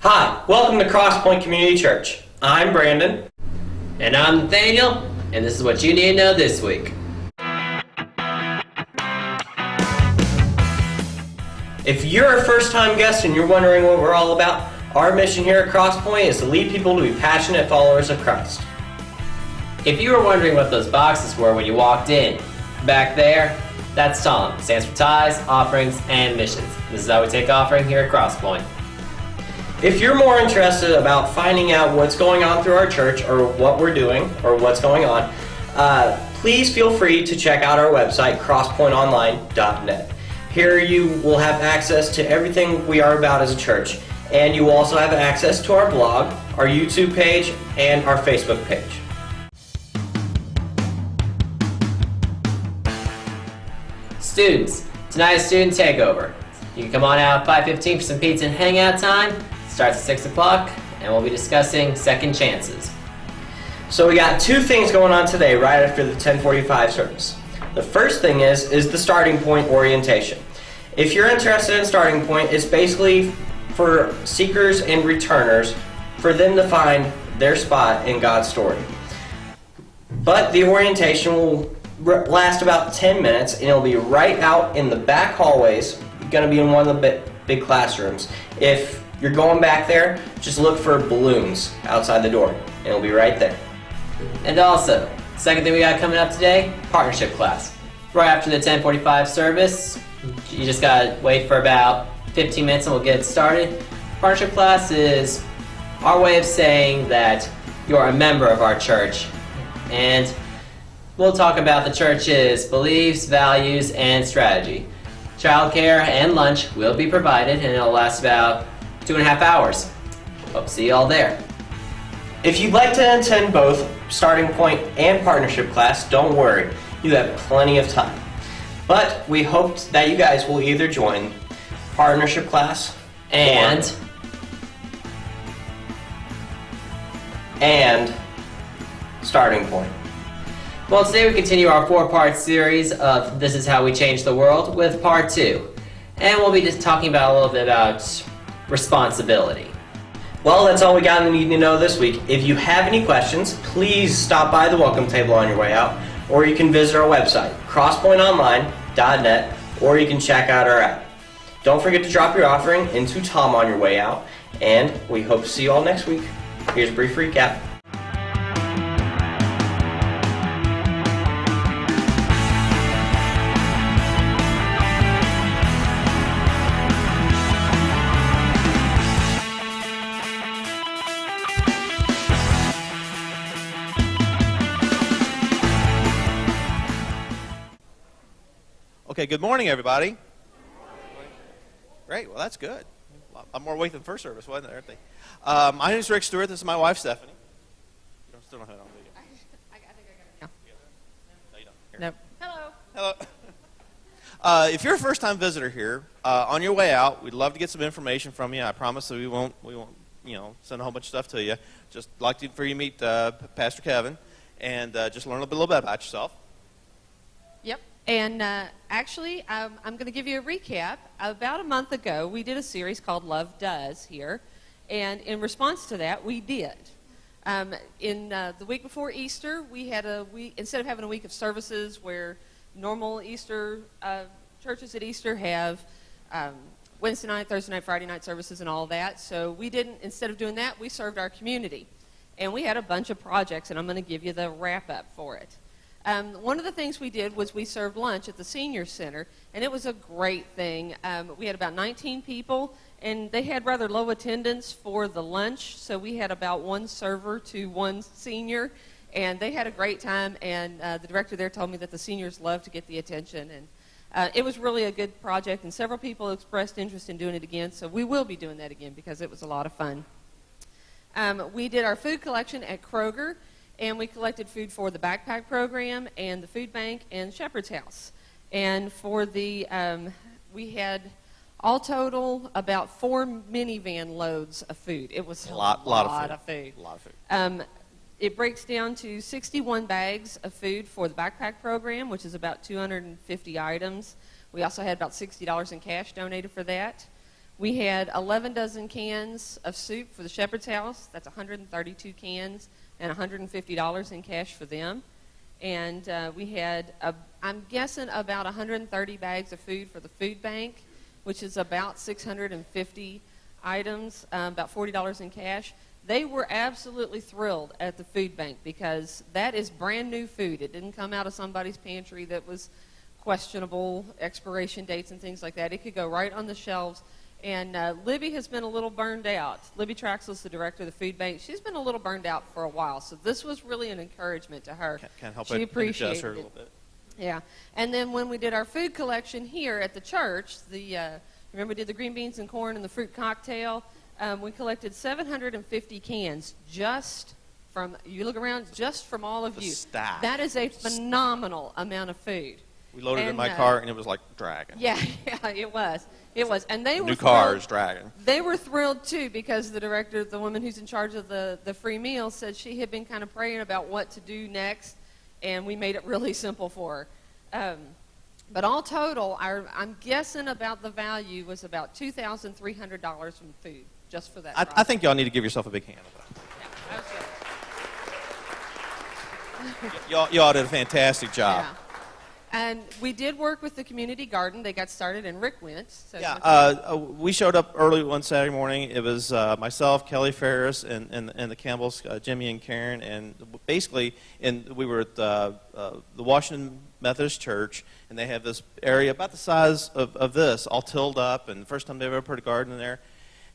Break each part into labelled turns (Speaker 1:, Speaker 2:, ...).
Speaker 1: Hi, welcome to Crosspoint Community Church. I'm Brandon.
Speaker 2: And I'm Nathaniel, and this is what you need to know this week.
Speaker 1: If you're a first-time guest and you're wondering what we're all about, our mission here at Crosspoint is to lead people to be passionate followers of Christ.
Speaker 2: If you were wondering what those boxes were when you walked in, back there, that's TOM. Stands for Tithes, Offerings, and Missions. This is how we take offering here at Crosspoint.
Speaker 1: If you're more interested about finding out what's going on through our church or what we're doing or what's going on, please feel free to check out our website, crosspointonline.net. Here you will have access to everything we are about as a church, and you will also have access to our blog, our YouTube page, and our Facebook page.
Speaker 2: Students, tonight's student takeover. You can come on out at 5:15 for some pizza and hangout time. Starts at 6 o'clock, and we'll be discussing second chances.
Speaker 1: So we got two things going on today right after the 10:45 service. The first thing is the starting point orientation. If you're interested in starting point, it's basically for seekers and returners for them to find their spot in God's story. But the orientation will last about 10 minutes, and it'll be right out in the back hallways. You're going to be in one of the big classrooms. If you're going back there, just look for balloons outside the door, and it'll be right there.
Speaker 2: And also, second thing we got coming up today, partnership class. Right after the 10:45 service, you just gotta wait for about 15 minutes and we'll get started. Partnership class is our way of saying that you're a member of our church, and we'll talk about the church's beliefs, values, and strategy. Childcare and lunch will be provided, and it'll last about 2.5 hours. Hope to see you all there.
Speaker 1: If you'd like to attend both starting point and partnership class, don't worry, you have plenty of time. But we hope that you guys will either join partnership class and starting point.
Speaker 2: Well, today we continue our 4-part series of This Is How We Change the World with part 2. And we'll be just talking about a little bit about responsibility.
Speaker 1: Well, that's all we got and need to know this week. If you have any questions, please stop by the welcome table on your way out, or you can visit our website, crosspointonline.net, or you can check out our app. Don't forget to drop your offering into TOM on your way out, and we hope to see you all next week. Here's a brief recap.
Speaker 3: Okay, good morning, everybody. Great, well, that's good. I'm more awake than first service, wasn't it? My name is Rick Stewart. This is my wife, Stephanie. You still don't have it on video.
Speaker 4: I think I got it.
Speaker 3: No, you don't. Here.
Speaker 4: Nope.
Speaker 3: Hello. If you're a first-time visitor here, on your way out, we'd love to get some information from you. I promise that we won't, send a whole bunch of stuff to you. Just like for you to meet Pastor Kevin and just learn a little bit about yourself.
Speaker 4: Yep. And actually, I'm going to give you a recap. About a month ago, we did a series called Love Does here. And in response to that, we did. In the week before Easter, we had instead of having a week of services where normal Easter churches at Easter have Wednesday night, Thursday night, Friday night services and all that. So we didn't, instead of doing that, we served our community. And we had a bunch of projects, and I'm going to give you the wrap-up for it. One of the things we did was we served lunch at the Senior Center, and it was a great thing. We had about 19 people, and they had rather low attendance for the lunch, so we had about one server to one senior, and they had a great time, and the director there told me that the seniors love to get the attention, and it was really a good project, and several people expressed interest in doing it again, so we will be doing that again because it was a lot of fun. We did our food collection at Kroger, and we collected food for the backpack program and the food bank and Shepherd's House. And for the, we had all total about 4 minivan loads of food. It was a lot of food. A lot of food. It breaks down to 61 bags of food for the backpack program, which is about 250 items. We also had about $60 in cash donated for that. We had 11 dozen cans of soup for the Shepherd's House. That's 132 cans and $150 in cash for them. And we had, I'm guessing, about 130 bags of food for the food bank, which is about 650 items, about $40 in cash. They were absolutely thrilled at the food bank because that is brand new food. It didn't come out of somebody's pantry that was questionable expiration dates and things like that. It could go right on the shelves. And Libby has been a little burned out. Libby Traxler's the director of the food bank. She's been a little burned out for a while, so this was really an encouragement to her.
Speaker 3: Can't help
Speaker 4: She
Speaker 3: it
Speaker 4: appreciated
Speaker 3: adjust her a
Speaker 4: it.
Speaker 3: little bit.
Speaker 4: Yeah, and then when we did our food collection here at the church, remember we did the green beans and corn and the fruit cocktail. We collected 750 cans just from, you look around, just from all of
Speaker 3: The
Speaker 4: you.
Speaker 3: stack.
Speaker 4: That is a phenomenal amount of food.
Speaker 3: We loaded it in
Speaker 4: And,
Speaker 3: my car, and it was like dragging.
Speaker 4: Yeah, yeah, it was. It was, and they were
Speaker 3: New
Speaker 4: thrilled.
Speaker 3: cars dragging.
Speaker 4: They were thrilled too because the director, the woman who's in charge of the free meal, said she had been kind of praying about what to do next, and we made it really simple for her. But all total, I'm guessing about the value was about $2,300 from food just for that.
Speaker 3: I think y'all need to give yourself a big hand.
Speaker 4: Yeah, that was good.
Speaker 3: Y'all did a fantastic job.
Speaker 4: Yeah. And we did work with the community garden. They got started, and Rick went. So
Speaker 3: Yeah, we showed up early one Saturday morning. It was myself, Kelly Ferris, and the Campbells, Jimmy and Karen, and basically, we were at the Washington Methodist Church, and they have this area about the size of this, all tilled up, and the first time they've ever put a garden in there.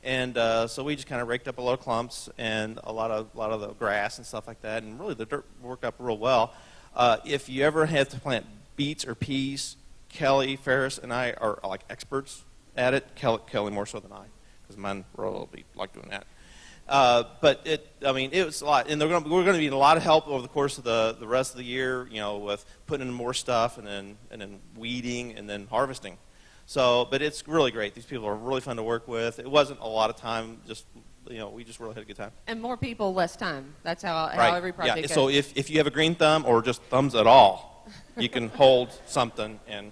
Speaker 3: And so we just kind of raked up a lot of clumps and a lot of the grass and stuff like that, and really the dirt worked up real well. If you ever have to plant beets or peas, Kelly Ferris and I are like experts at it. Kelly more so than I, because mine will be like doing that. But it was a lot, and we're going to need a lot of help over the course of the rest of the year. With putting in more stuff and then weeding and then harvesting. So, but it's really great. These people are really fun to work with. It wasn't a lot of time. We just really had a good time.
Speaker 4: And more people, less time. That's how
Speaker 3: Right.
Speaker 4: every project
Speaker 3: Yeah.
Speaker 4: goes.
Speaker 3: So if you have a green thumb or just thumbs at all, you can hold something and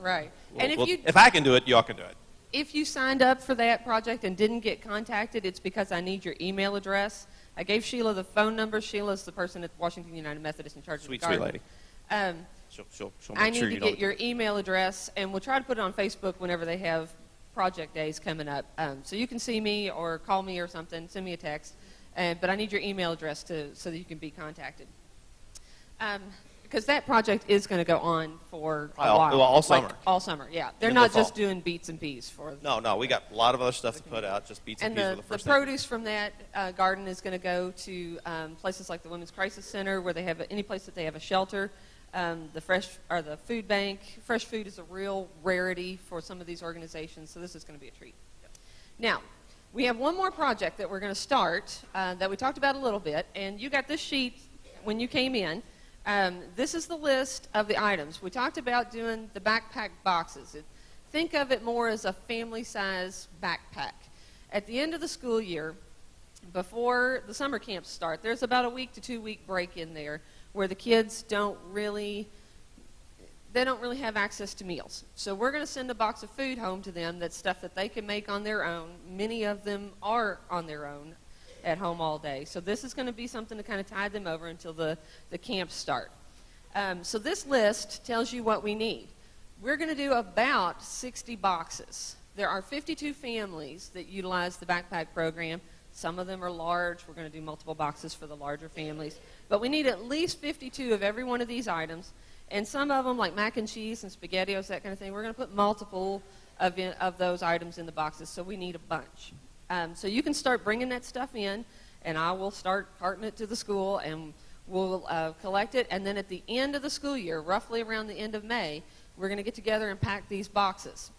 Speaker 4: Right. And
Speaker 3: if I can do it, y'all can do it.
Speaker 4: If you signed up for that project and didn't get contacted, it's because I need your email address. I gave Sheila the phone number. Sheila's the person at Washington United Methodist in charge of the
Speaker 3: Sweet
Speaker 4: garden.
Speaker 3: lady. She'll
Speaker 4: I
Speaker 3: make
Speaker 4: need
Speaker 3: sure
Speaker 4: to
Speaker 3: you
Speaker 4: get
Speaker 3: don't.
Speaker 4: your email address, and we'll try to put it on Facebook whenever they have project days coming up. So you can see me or call me or something, send me a text. But I need your email address so that you can be contacted. Because that project is going to go on for a while.
Speaker 3: All summer.
Speaker 4: Like, all summer, yeah. They're
Speaker 3: Into
Speaker 4: not
Speaker 3: the
Speaker 4: just
Speaker 3: fall.
Speaker 4: doing beets and peas for.
Speaker 3: No, we got a lot of other stuff to put out. Just beets and peas were the
Speaker 4: The
Speaker 3: first thing.
Speaker 4: produce from that garden is going to go to places like the Women's Crisis Center, where they have any place that they have a shelter. The food bank. Fresh food is a real rarity for some of these organizations, so this is going to be a treat. Now, we have one more project that we're going to start that we talked about a little bit, and you got this sheet when you came in. This is the list of the items. We talked about doing the backpack boxes. Think of it more as a family-size backpack. At the end of the school year, before the summer camps start, there's about a week to 2 week break in there where the kids don't really have access to meals. So we're going to send a box of food home to them that's stuff that they can make on their own. Many of them are on their own at home all day. So this is going to be something to kind of tide them over until the camps start. So this list tells you what we need. We're going to do about 60 boxes. There are 52 families that utilize the backpack program. Some of them are large. We're going to do multiple boxes for the larger families. But we need at least 52 of every one of these items. And some of them, like mac and cheese and SpaghettiOs, that kind of thing, we're going to put multiple of those items in the boxes, so we need a bunch. So you can start bringing that stuff in, and I will start carting it to the school, and we'll collect it. And then at the end of the school year, roughly around the end of May, we're going to get together and pack these boxes.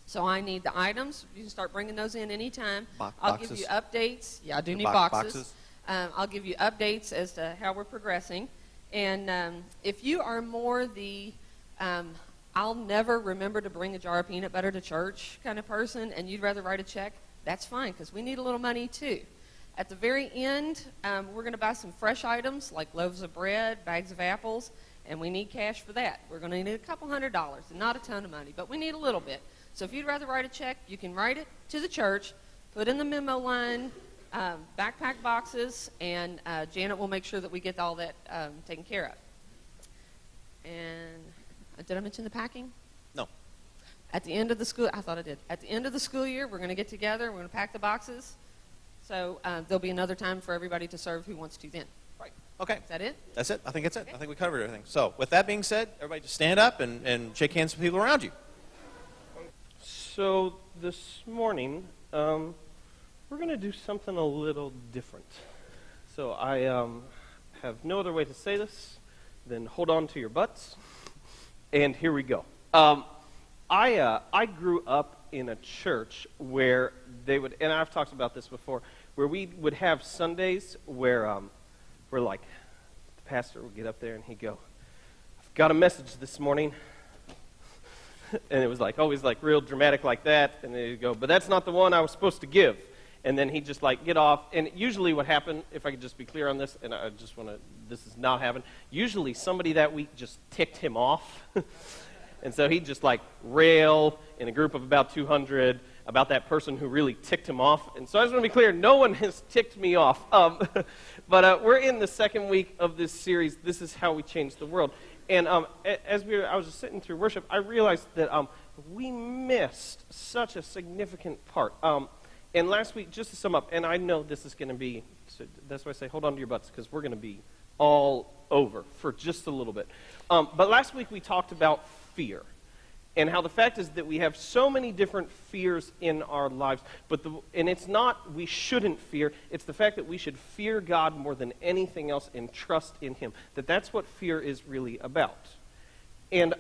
Speaker 4: So I need the items. You can start bringing those in anytime. I'll give you updates. Yeah, I do need boxes. I'll give you updates as to how we're progressing. And if you are more the I'll never remember to bring a jar of peanut butter to church kind of person, and you'd rather write a check, that's fine, because we need a little money too. At the very end, we're going to buy some fresh items like loaves of bread, bags of apples, and we need cash for that. We're going to need a couple $100s, and not a ton of money, but we need a little bit. So if you'd rather write a check, you can write it to the church, put in the memo line, backpack boxes, and Janet will make sure that we get all that taken care of. And did I mention the packing?
Speaker 3: No.
Speaker 4: At the end of the school, I thought I did. At the end of the school year, we're going to get together. We're going to pack the boxes. So there'll be another time for everybody to serve who wants to then.
Speaker 3: Right. Okay.
Speaker 4: Is that it?
Speaker 3: That's it. I think it's it.
Speaker 4: Okay.
Speaker 3: I think we covered everything. So with that being said, everybody just stand up and shake hands with people around you.
Speaker 5: So this morning, we're going to do something a little different. So I have no other way to say this than hold on to your butts. And here we go. I grew up in a church where they would, and I've talked about this before, where we would have Sundays where like the pastor would get up there and he'd go, "I've got a message this morning." And it was like always like real dramatic like that, and then he'd go, "But that's not the one I was supposed to give." And then he'd just like get off, and usually what happened, if I could just be clear on this, and I just want to, this is not happening, usually somebody that week just ticked him off. And so he'd just like rail in a group of about 200 about that person who really ticked him off. And so I just want to be clear, no one has ticked me off. But we're in the second week of this series, This Is How We Change the World. And as I was just sitting through worship, I realized that we missed such a significant part. And last week, just to sum up, and I know this is going to be, so that's why I say hold on to your butts, because we're going to be all over for just a little bit. But last week we talked about fear, and how the fact is that we have so many different fears in our lives, and it's not we shouldn't fear, it's the fact that we should fear God more than anything else and trust in Him. That's what fear is really about. And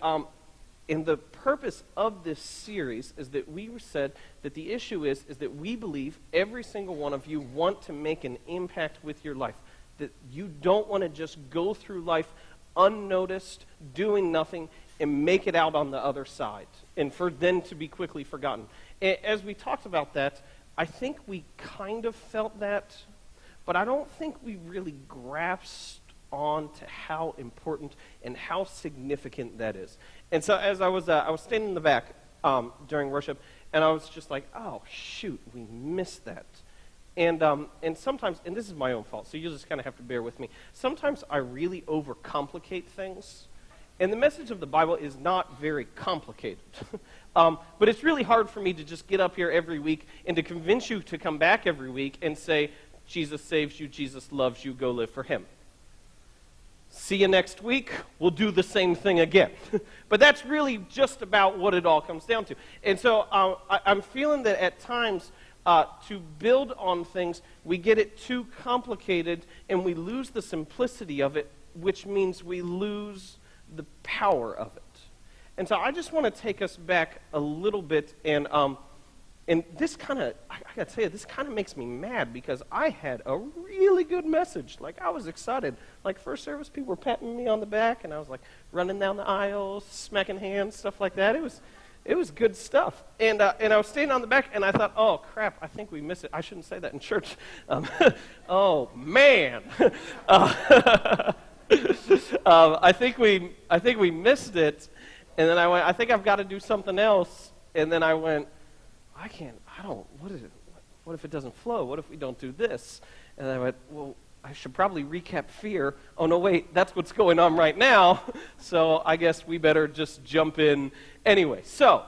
Speaker 5: the purpose of this series is that we said that the issue is that we believe every single one of you want to make an impact with your life, that you don't want to just go through life unnoticed, doing nothing, and make it out on the other side, and for then to be quickly forgotten. As we talked about that, I think we kind of felt that, but I don't think we really grasped on to how important and how significant that is. And so as I was standing in the back during worship, and I was just like, oh, shoot, we missed that. And sometimes, and this is my own fault, so you'll just kind of have to bear with me, sometimes I really overcomplicate things. And the message of the Bible is not very complicated. But it's really hard for me to just get up here every week and to convince you to come back every week and say, Jesus saves you, Jesus loves you, go live for Him. See you next week, we'll do the same thing again. But that's really just about what it all comes down to. And so I'm feeling that at times to build on things, we get it too complicated and we lose the simplicity of it, which means we lose the power of it. And so I just want to take us back a little bit, and this kind of, I got to tell you, this kind of makes me mad because I had a really good message. Like, I was excited. Like, first service, people were patting me on the back, and I was like running down the aisles, smacking hands, stuff like that. It was good stuff. And I was standing on the back, and I thought, oh, crap, I think we missed it. I shouldn't say that in church. Oh, man. I think we missed it, and then I went, I think I've got to do something else, and then I went, what if it doesn't flow? What if we don't do this? And I went, well, I should probably recap fear. Oh, no, wait, that's what's going on right now, so I guess we better just jump in anyway. So,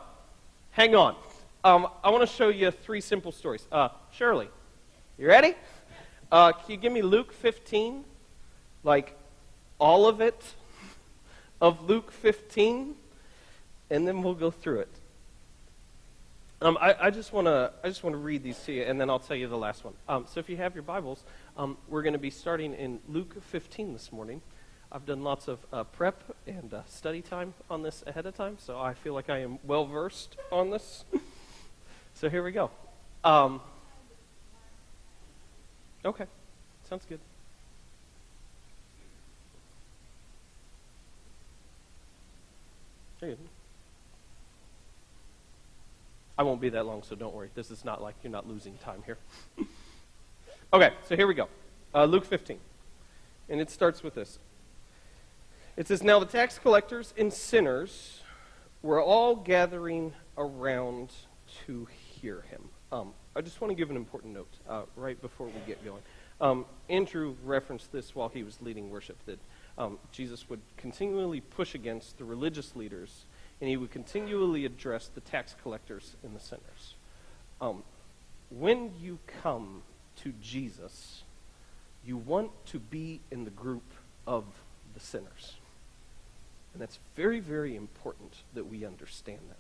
Speaker 5: hang on. I want to show you 3 simple stories. Shirley, you ready? Can you give me Luke 15? Like, all of it of Luke 15, and then we'll go through it. I just want to read these to you, and then I'll tell you the last one. So if you have your Bibles, we're going to be starting in Luke 15 this morning. I've done lots of prep and study time on this ahead of time, so I feel like I am well versed on this. So here we go. Okay, sounds good. I won't be that long, so don't worry. This is not like you're not losing time here. Okay, so here we go. Luke 15. And it starts with this. It says, "Now the tax collectors and sinners were all gathering around to hear him. I just want to give an important note right before we get going. Andrew referenced this while he was leading worship, that Jesus would continually push against the religious leaders, and he would continually address the tax collectors and the sinners. When you come to Jesus, you want to be in the group of the sinners. And that's very, very important that we understand that.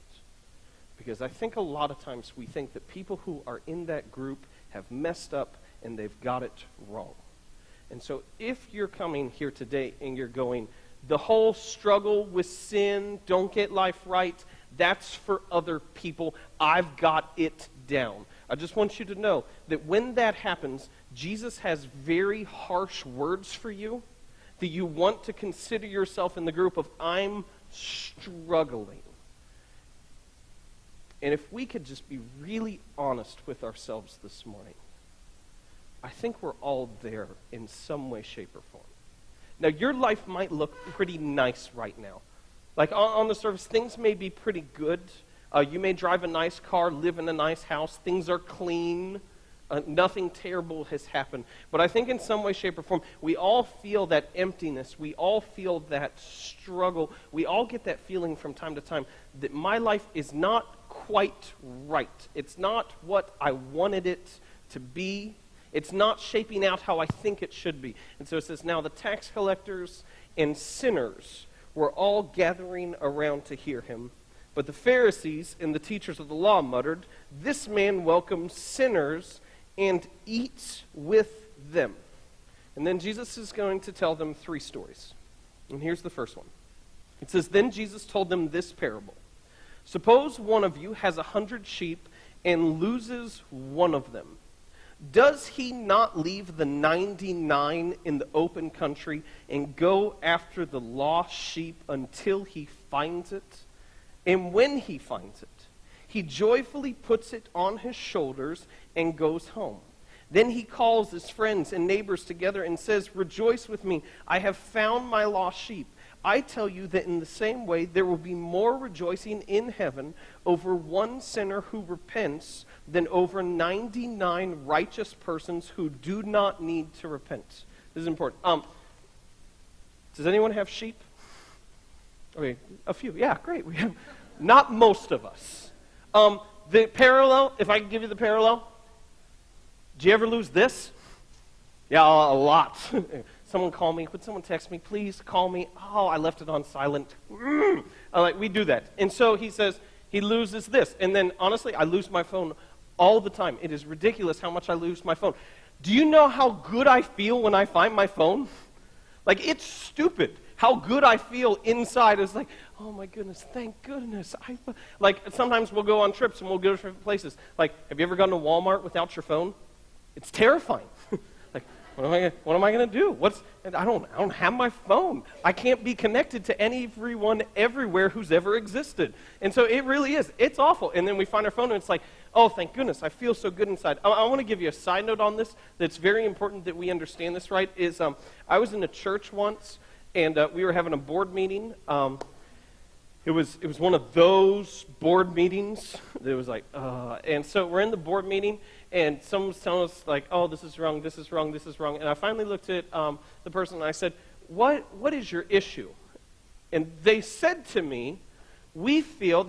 Speaker 5: Because I think a lot of times we think that people who are in that group have messed up and they've got it wrong. And so if you're coming here today and you're going, the whole struggle with sin, don't get life right, that's for other people, I've got it down. I just want you to know that when that happens, Jesus has very harsh words for you, that you want to consider yourself in the group of, I'm struggling. And if we could just be really honest with ourselves this morning, I think we're all there in some way, shape, or form. Now, your life might look pretty nice right now. Like on the surface, things may be pretty good. You may drive a nice car, live in a nice house. Things are clean. Nothing terrible has happened. But I think in some way, shape, or form, we all feel that emptiness. We all feel that struggle. We all get that feeling from time to time that my life is not quite right. It's not what I wanted it to be. It's not shaping out how I think it should be. And so it says, now the tax collectors and sinners were all gathering around to hear him. But the Pharisees and the teachers of the law muttered, this man welcomes sinners and eats with them. And then Jesus is going to tell them 3 stories. And here's the first one. It says, then Jesus told them this parable. Suppose one of you has 100 sheep and loses one of them. Does he not leave the 99 in the open country and go after the lost sheep until he finds it? And when he finds it, he joyfully puts it on his shoulders and goes home. Then he calls his friends and neighbors together and says, rejoice with me, I have found my lost sheep. I tell you that in the same way there will be more rejoicing in heaven over one sinner who repents than over 99 righteous persons who do not need to repent. This is important. Does anyone have sheep? Okay, a few. Yeah, great. We have not most of us. The parallel, if I can give you the parallel, do you ever lose this? Yeah, a lot. Someone call me. Would someone text me? Please call me. Oh, I left it on silent. We do that. And so he says he loses this. And then, honestly, I lose my phone all the time. It is ridiculous how much I lose my phone. Do you know how good I feel when I find my phone? Like, it's stupid how good I feel inside. It's like, oh my goodness, thank goodness. Sometimes we'll go on trips and we'll go to different places. Like, have you ever gone to Walmart without your phone? It's terrifying. What am I going to do? I don't have my phone. I can't be connected to everyone everywhere who's ever existed. And so it really is. It's awful. And then we find our phone and it's like, oh, thank goodness, I feel so good inside. I want to give you a side note on this that's very important that we understand this right. I was in a church once and we were having a board meeting. It was one of those board meetings that was like, and so we're in the board meeting, and someone's telling us, like, oh, this is wrong, this is wrong, this is wrong. And I finally looked at the person, and I said, what is your issue? And they said to me, they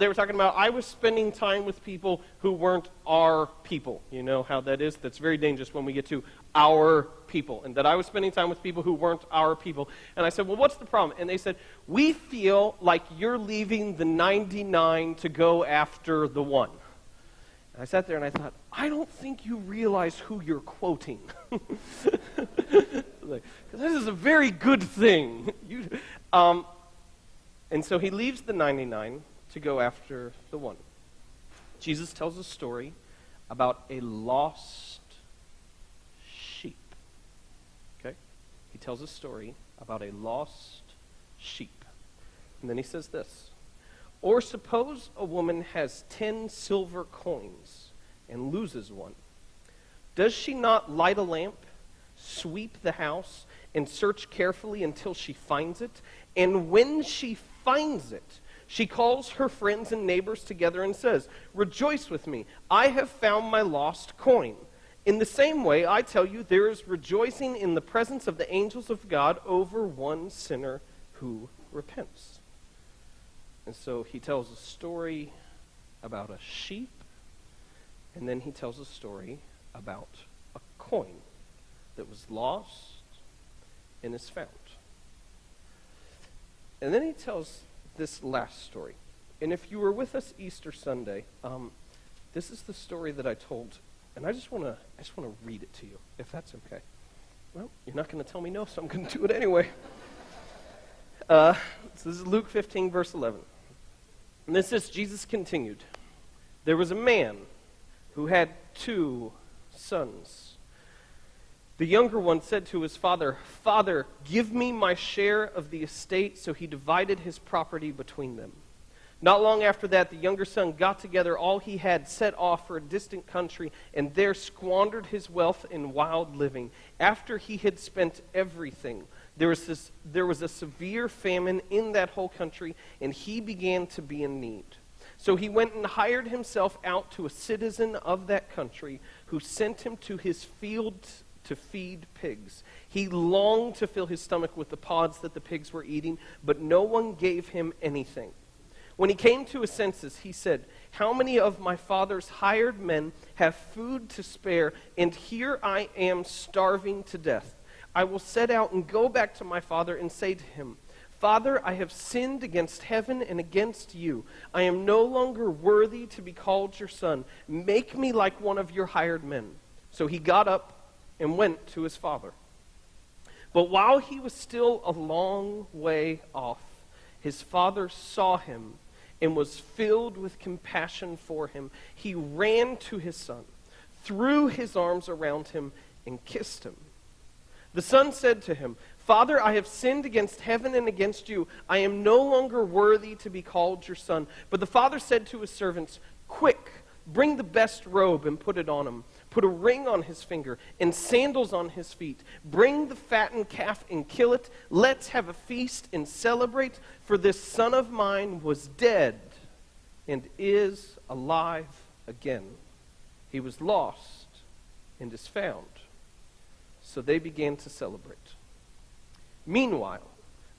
Speaker 5: were talking about, I was spending time with people who weren't our people. You know how that is? That's very dangerous when we get to our people. And that I was spending time with people who weren't our people. And I said, well, what's the problem? And they said, we feel like you're leaving the 99 to go after the one. And I sat there and I thought, I don't think you realize who you're quoting. Because this is a very good thing. And so he leaves the 99 to go after the one. Jesus tells a story about a lost sheep. Okay? He tells a story about a lost sheep. And then he says this. Or suppose a woman has 10 silver coins and loses one. Does she not light a lamp, sweep the house, and search carefully until she finds it? And when she finds it, She calls her friends and neighbors together and says, "Rejoice with me, I have found my lost coin." In the same way, I tell you, there is rejoicing in the presence of the angels of God over one sinner who repents. And so he tells a story about a sheep, and then he tells a story about a coin that was lost and is found. And then he tells this last story. And if you were with us Easter Sunday, this is the story that I told, and I just want to read it to you, if that's okay. Well, you're not going to tell me no, so I'm going to do it anyway. So this is Luke 15, verse 11. And this is, Jesus continued, "There was a man who had 2 sons. The younger one said to his father, 'Father, give me my share of the estate.' So he divided his property between them. Not long after that, the younger son got together all he had, set off for a distant country, and there squandered his wealth in wild living. After he had spent everything, there was a severe famine in that whole country, and he began to be in need. So he went and hired himself out to a citizen of that country, who sent him to his field to feed pigs. He longed to fill his stomach with the pods that the pigs were eating, but no one gave him anything. When he came to his senses, he said, 'How many of my father's hired men have food to spare, and here I am starving to death? I will set out and go back to my father and say to him, Father, I have sinned against heaven and against you. I am no longer worthy to be called your son. Make me like one of your hired men.' So he got up and went to his father. But while he was still a long way off, his father saw him and was filled with compassion for him. He ran to his son, threw his arms around him, and kissed him. The son said to him, 'Father, I have sinned against heaven and against you. I am no longer worthy to be called your son.' But the father said to his servants, 'Quick, bring the best robe and put it on him. Put a ring on his finger and sandals on his feet. Bring the fattened calf and kill it. Let's have a feast and celebrate. For this son of mine was dead and is alive again. He was lost and is found.' So they began to celebrate. Meanwhile,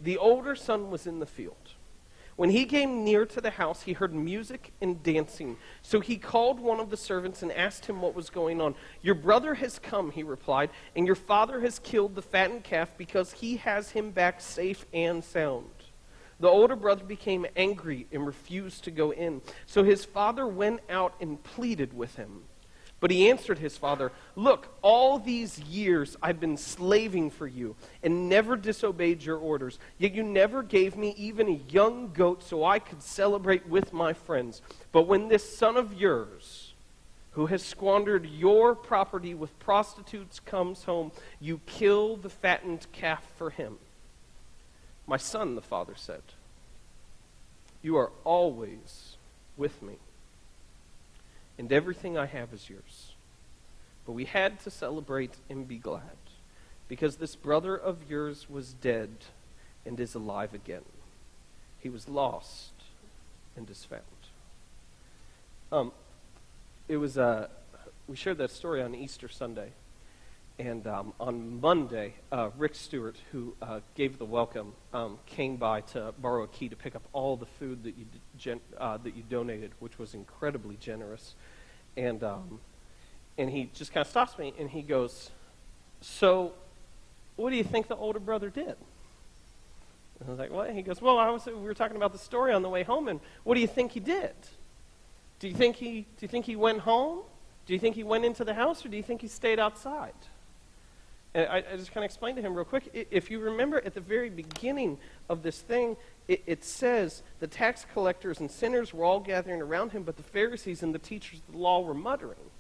Speaker 5: the older son was in the field. When he came near to the house, he heard music and dancing. So he called one of the servants and asked him what was going on. 'Your brother has come,' he replied, 'and your father has killed the fattened calf because he has him back safe and sound.' The older brother became angry and refused to go in. So his father went out and pleaded with him. But he answered his father, 'Look, all these years I've been slaving for you and never disobeyed your orders. Yet you never gave me even a young goat so I could celebrate with my friends. But when this son of yours, who has squandered your property with prostitutes, comes home, you kill the fattened calf for him.' 'My son,' the father said, 'you are always with me, and everything I have is yours. But we had to celebrate and be glad, because this brother of yours was dead and is alive again. He was lost and is found.'" We shared that story on Easter Sunday, and on Monday, Rick Stewart, who gave the welcome, came by to borrow a key to pick up all the food that you donated, which was incredibly generous. And he just kind of stops me and he goes, "So, what do you think the older brother did?" And I was like, "What?" He goes, "Well, we were talking about the story on the way home, and what do you think he did? Do you think he went home? Do you think he went into the house, or do you think he stayed outside?" And I just kind of explained to him real quick. If you remember at the very beginning of this thing, it says the tax collectors and sinners were all gathering around him, but the Pharisees and the teachers of the law were muttering.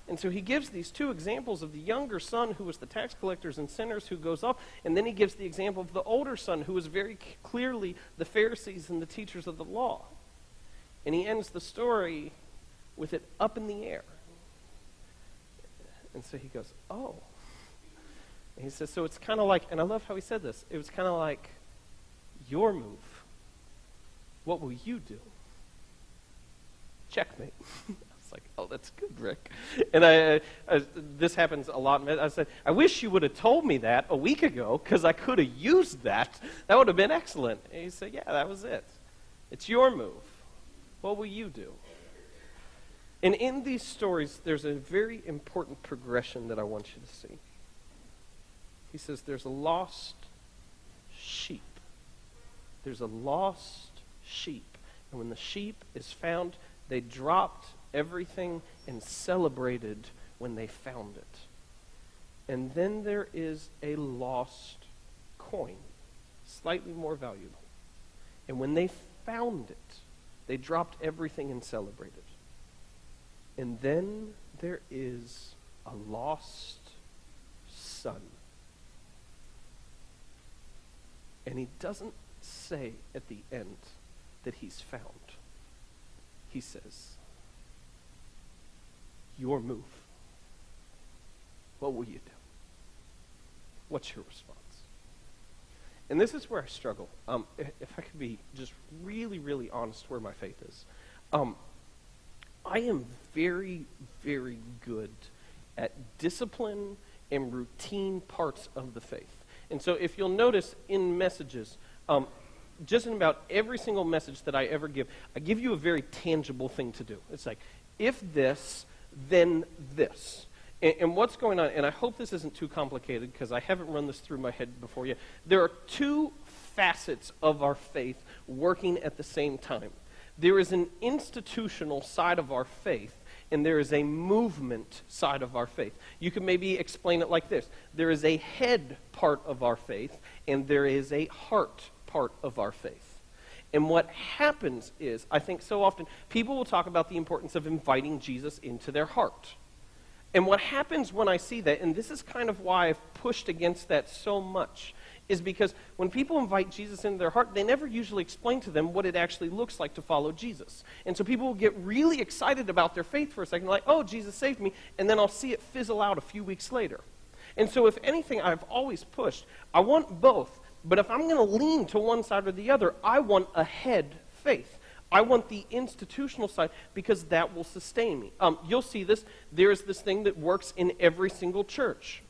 Speaker 5: And so he gives these 2 examples of the younger son, who was the tax collectors and sinners, who goes off, and then he gives the example of the older son, who was very clearly the Pharisees and the teachers of the law. And he ends the story with it up in the air. And so he goes, "Oh." And he says, so it's kind of like, and I love how he said this, it was kind of like your move. what will you do? Checkmate. I was like, oh, that's good, Rick. And this happens a lot. I said, I wish you would have told me that a week ago because I could have used that. That would have been excellent. And he said, yeah, that was it. It's your move. What will you do? And in these stories, there's a very important progression that I want you to see. He says there's a lost sheep. There's a lost sheep. And when the sheep is found, they dropped everything and celebrated when they found it. And then there is a lost coin, slightly more valuable. And when they found it, they dropped everything and celebrated. And then there is a lost son. And he doesn't say at the end that he's found. He says, your move. What will you do? What's your response? And this is where I struggle. If I could be just really, really honest where my faith is. I am very, very good at discipline and routine parts of the faith. And so if you'll notice in messages, just in about every single message that I ever give, I give you a very tangible thing to do. It's like, if this, then this. And what's going on, and I hope this isn't too complicated because I haven't run this through my head before yet. There are two facets of our faith working at the same time. There is an institutional side of our faith, and there is a movement side of our faith. You can maybe explain it like this. There is a head part of our faith, and there is a heart part of our faith. And what happens is, I think so often, people will talk about the importance of inviting Jesus into their heart. And what happens when I see that, and this is kind of why I've pushed against that so much, is because when people invite Jesus into their heart, they never usually explain to them what it actually looks like to follow Jesus. And so people will get really excited about their faith for a second, like, oh, Jesus saved me, and then I'll see it fizzle out a few weeks later. And so if anything, I've always pushed, I want both, but if I'm going to lean to one side or the other, I want a head faith. I want the institutional side because that will sustain me. You'll see this. There's this thing that works in every single church.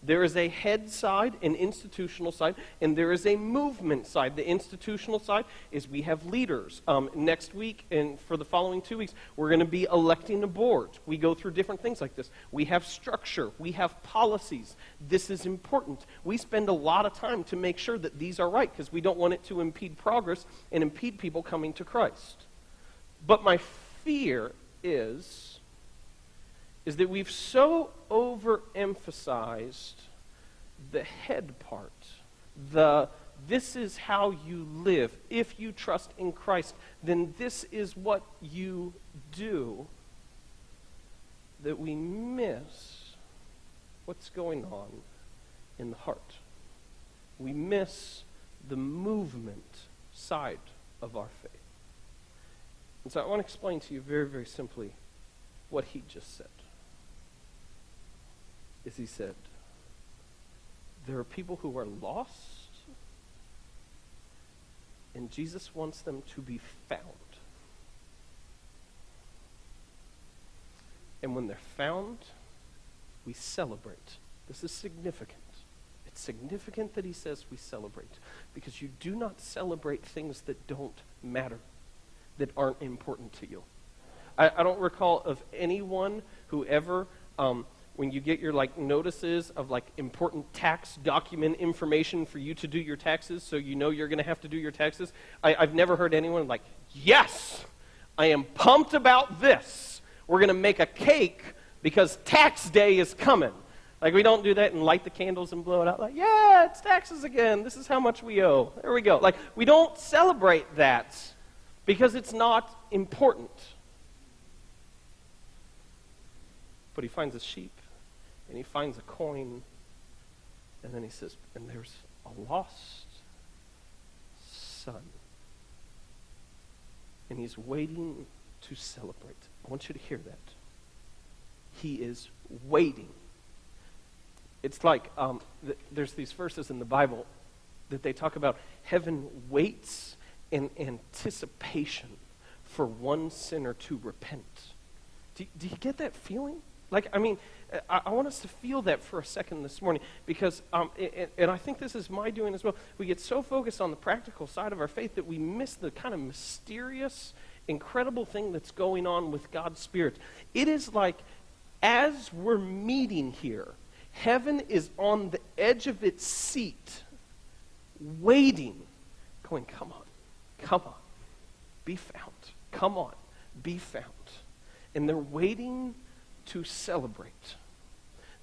Speaker 5: There is a head side, an institutional side, and there is a movement side. The institutional side is we have leaders. Next week and for the following 2 weeks, we're going to be electing a board. We go through different things like this. We have structure. We have policies. This is important. We spend a lot of time to make sure that these are right because we don't want it to impede progress and impede people coming to Christ. But my fear is that we've so overemphasized the head part, this is how you live. If you trust in Christ, then this is what you do, that we miss what's going on in the heart. We miss the movement side of our faith. And so I want to explain to you very, very simply what he just said. Is he said, there are people who are lost, and Jesus wants them to be found. And when they're found, we celebrate. This is significant. It's significant that he says we celebrate, because you do not celebrate things that don't matter, that aren't important to you. I don't recall of anyone who ever... when you get your notices of important tax document information for you to do your taxes, so you know you're going to have to do your taxes, I've never heard anyone yes, I am pumped about this. We're going to make a cake because tax day is coming. We don't do that and light the candles and blow it out. Yeah, it's taxes again. This is how much we owe. There we go. We don't celebrate that because it's not important. But he finds a sheep. And he finds a coin, and then he says, and there's a lost son. And he's waiting to celebrate. I want you to hear that. He is waiting. It's like there's these verses in the Bible that they talk about heaven waits and anticipation for one sinner to repent. Do you get that feeling? Like, I mean, I want us to feel that for a second this morning because, and I think this is my doing as well, we get so focused on the practical side of our faith that we miss the kind of mysterious, incredible thing that's going on with God's Spirit. It is like, as we're meeting here, heaven is on the edge of its seat, waiting, going, come on, be found. Come on, be found. And they're waiting to celebrate.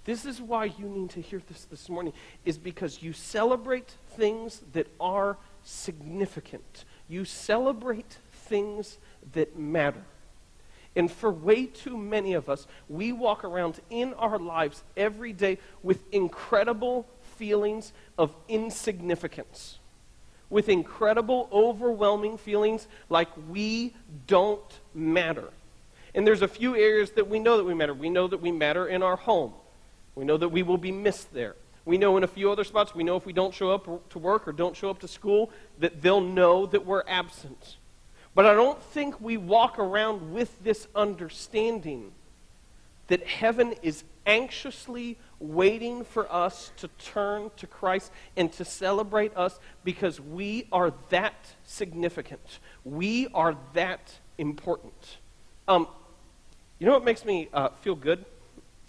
Speaker 5: This is why you need to hear this morning, is because you celebrate things that are significant. You celebrate things that matter. And for way too many of us, we walk around in our lives every day with incredible feelings of insignificance, with incredible, overwhelming feelings like we don't matter. And there's a few areas that we know that we matter. We know that we matter in our home. We know that we will be missed there. We know in a few other spots, we know if we don't show up to work or don't show up to school, that they'll know that we're absent. But I don't think we walk around with this understanding that heaven is anxiously waiting for us to turn to Christ and to celebrate us because we are that significant. We are that important. You know what makes me feel good?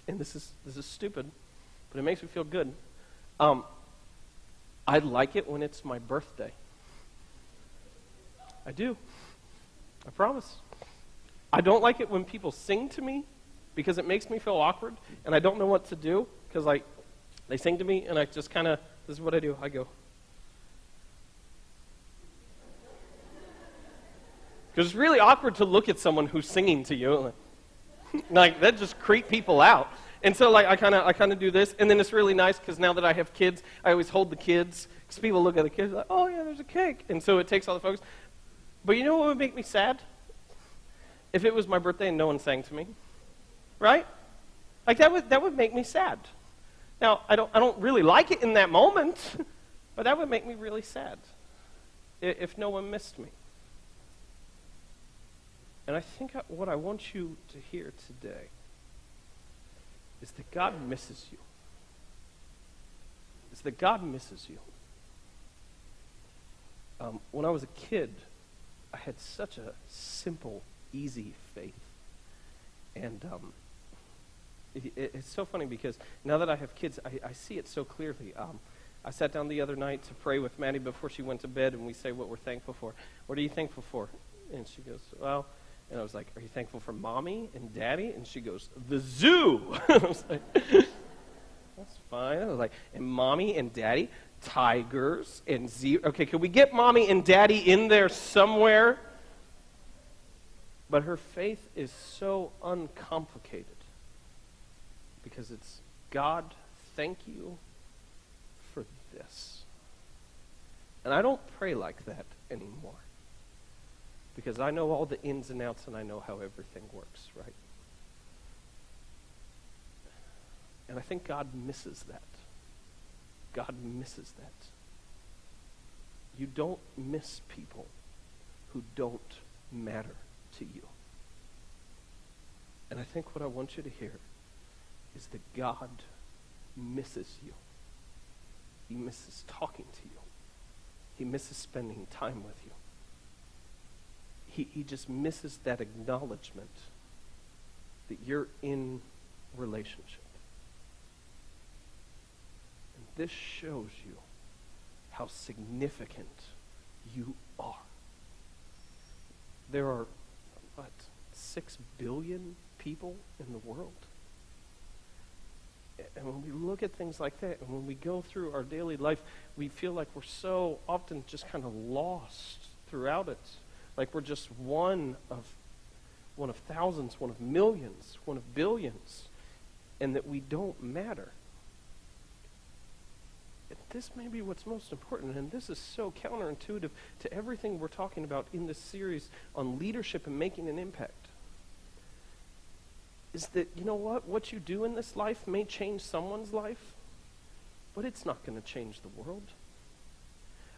Speaker 5: And this is stupid, but it makes me feel good. I like it when it's my birthday. I do. I promise. I don't like it when people sing to me because it makes me feel awkward and I don't know what to do because they sing to me and I just kind of, this is what I do. I go. Because it's really awkward to look at someone who's singing to you. Like that just creep people out. And so like I kind of do this, and then it's really nice because now that I have kids, I always hold the kids because people look at the kids like, oh yeah, there's a cake, and so it takes all the focus. But you know what would make me sad? If it was my birthday and no one sang to me, right? Like that would make me sad. Now I don't really like it in that moment, but that would make me really sad if no one missed me. And I think what I want you to hear today is that God misses you. Is that God misses you. When I was a kid, I had such a simple, easy faith. And it's so funny because now that I have kids, I see it so clearly. I sat down the other night to pray with Maddie before she went to bed, and we say what we're thankful for. What are you thankful for? And she goes, well... And I was like, are you thankful for mommy and daddy? And she goes, the zoo. I was like, that's fine. I was like, and mommy and daddy, tigers and okay, can we get mommy and daddy in there somewhere? But her faith is so uncomplicated because it's, God, thank you for this. And I don't pray like that anymore. Because I know all the ins and outs and I know how everything works, right? And I think God misses that. God misses that. You don't miss people who don't matter to you. And I think what I want you to hear is that God misses you. He misses talking to you. He misses spending time with you. He just misses that acknowledgement that you're in relationship. And this shows you how significant you are. There are, 6 billion people in the world? And when we look at things like that, and when we go through our daily life, we feel like we're so often just kind of lost throughout it. Like we're just one of thousands, one of millions, one of billions, and that we don't matter. And this may be what's most important, and this is so counterintuitive to everything we're talking about in this series on leadership and making an impact. Is that, you know what you do in this life may change someone's life, but it's not going to change the world.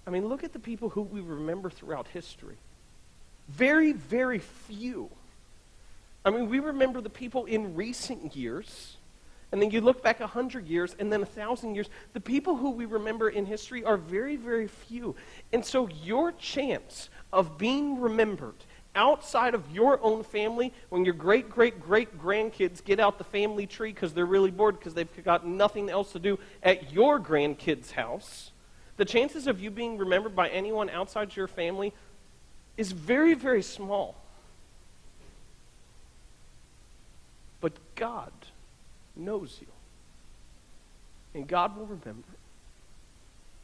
Speaker 5: I mean, look at the people who we remember throughout history. Very, very few. I mean, we remember the people in recent years, and then you look back 100 years, and then 1,000 years. The people who we remember in history are very, very few. And so your chance of being remembered outside of your own family, when your great-great-great-grandkids get out the family tree because they're really bored because they've got nothing else to do at your grandkid's house, the chances of you being remembered by anyone outside your family is very, very small. But God knows you. And God will remember.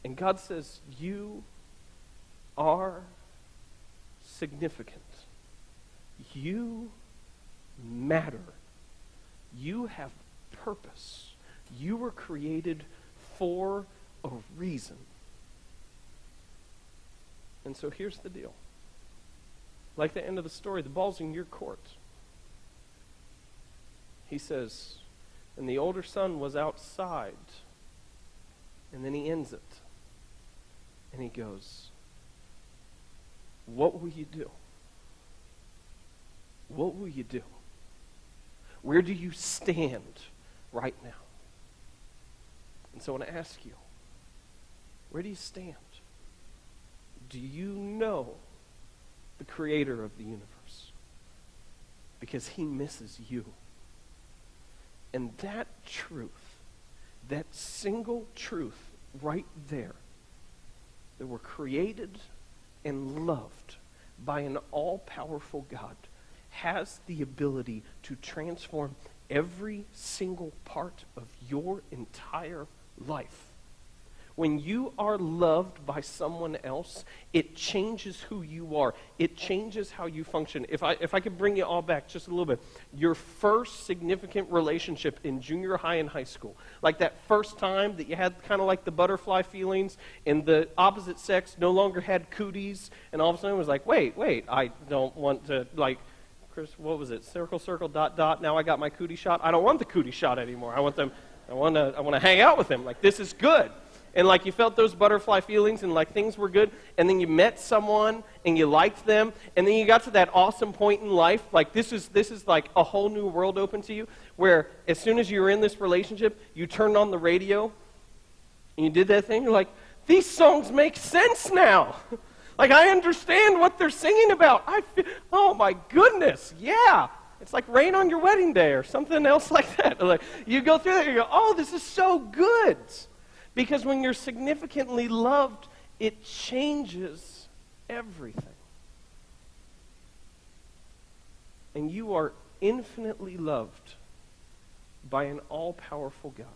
Speaker 5: And God says, you are significant. You matter. You have purpose. You were created for a reason. And so here's the deal. Like the end of the story, the ball's in your court. He says, and the older son was outside. And then he ends it. And he goes, what will you do? What will you do? Where do you stand right now? And so I want to ask you, where do you stand? Do you know the creator of the universe? Because he misses you. And that truth, that single truth right there, that we're created and loved by an all-powerful God, has the ability to transform every single part of your entire life. When you are loved by someone else, it changes who you are. It changes how you function. If I could bring you all back just a little bit. Your first significant relationship in junior high and high school, like that first time that you had kind of like the butterfly feelings and the opposite sex no longer had cooties, and all of a sudden it was like, wait, I don't want to, like, Chris, what was it? Circle, circle, dot, dot. Now I got my cootie shot. I don't want the cootie shot anymore. I want to hang out with them. Like, this is good. And like you felt those butterfly feelings and like things were good, and then you met someone and you liked them, and then you got to that awesome point in life, like this is like a whole new world open to you, where as soon as you were in this relationship, you turned on the radio and you did that thing, you're like, these songs make sense now. Like, I understand what they're singing about. Oh my goodness, yeah. It's like Rain on Your Wedding Day or something else like that. Like, you go through that and you go, oh, this is so good. Because when you're significantly loved, it changes everything. And you are infinitely loved by an all-powerful God.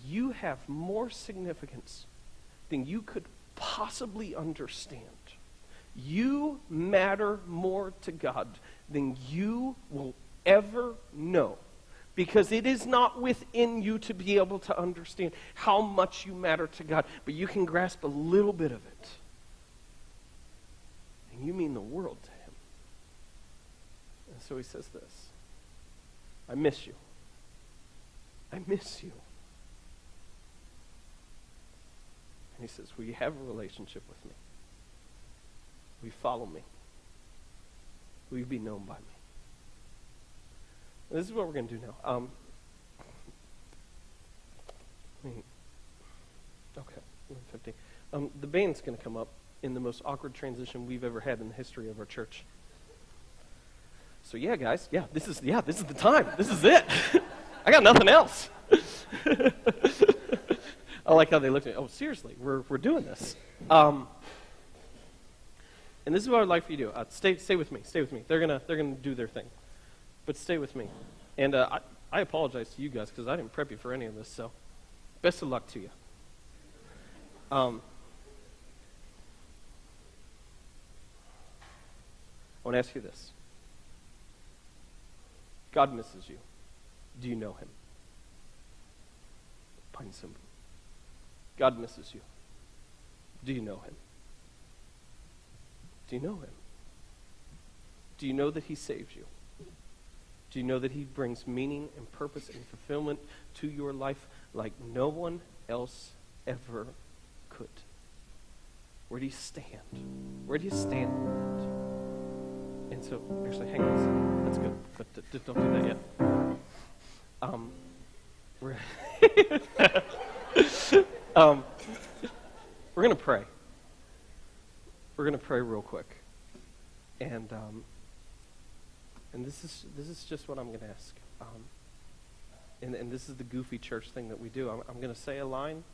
Speaker 5: You have more significance than you could possibly understand. You matter more to God than you will ever know. Because it is not within you to be able to understand how much you matter to God, but you can grasp a little bit of it. And you mean the world to him. And so he says this, I miss you. I miss you. And he says, will you have a relationship with me? Will you follow me? Will you be known by me? This is what we're going to do now. Okay, 50. The band's going to come up in the most awkward transition we've ever had in the history of our church. So yeah, guys, this is the time. This is it. I got nothing else. I like how they looked at me. Oh, seriously, we're doing this. And this is what I'd like for you to do. Stay with me. Stay with me. They're gonna do their thing. But stay with me. And I apologize to you guys because I didn't prep you for any of this, so best of luck to you. I want to ask you this. God misses you. Do you know him? Plain and simple. God misses you. Do you know him? Do you know him? Do you know that he saves you? Do you know that he brings meaning and purpose and fulfillment to your life like no one else ever could? Where do you stand? Where do you stand? And so, actually, hang on a second. That's good, but don't do that yet. We're we're gonna pray. We're gonna pray real quick, and this is just what I'm gonna ask. And this is the goofy church thing that we do. I'm gonna say a line,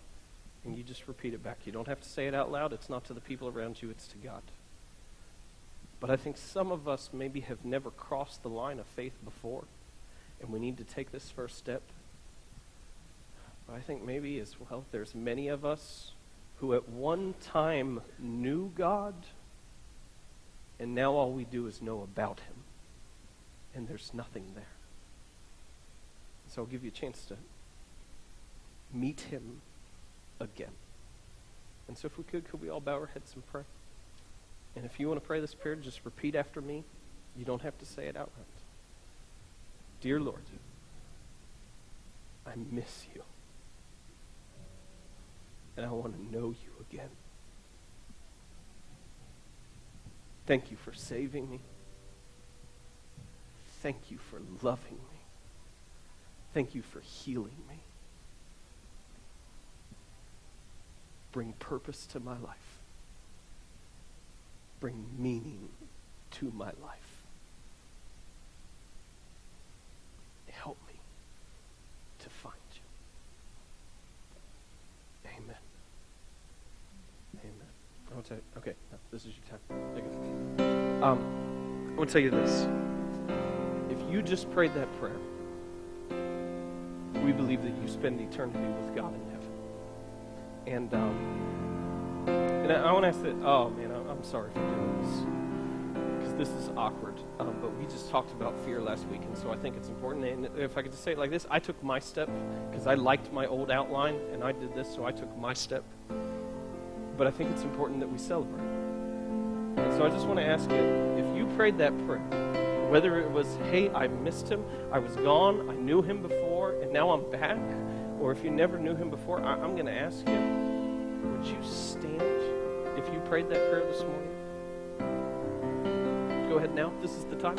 Speaker 5: and you just repeat it back. You don't have to say it out loud. It's not to the people around you. It's to God. But I think some of us maybe have never crossed the line of faith before, and we need to take this first step. But I think maybe as well, there's many of us who at one time knew God, and now all we do is know about him, and there's nothing there. So I'll give you a chance to meet him again. And so if we could we all bow our heads and pray? And if you want to pray this prayer, just repeat after me. You don't have to say it out loud. Dear Lord, I miss you. And I want to know you again. Thank you for saving me. Thank you for loving me. Thank you for healing me. Bring purpose to my life. Bring meaning to my life. Help me to find you. Amen. Amen. I want to tell you, okay, no, this is your time. There you go. I want to tell you this. If you just prayed that prayer, we believe that you spend eternity with God in heaven. And I want to ask that, oh man, I'm sorry for doing this, because this is awkward, but we just talked about fear last week, and so I think it's important. And if I could just say it like this, I took my step, because I liked my old outline, and I did this, so I took my step. But I think it's important that we celebrate. And so I just want to ask you, if you prayed that prayer, whether it was, hey, I missed him, I was gone, I knew him before, and now I'm back, or if you never knew him before, I'm going to ask you, would you stand if you prayed that prayer this morning? Go ahead now. This is the time.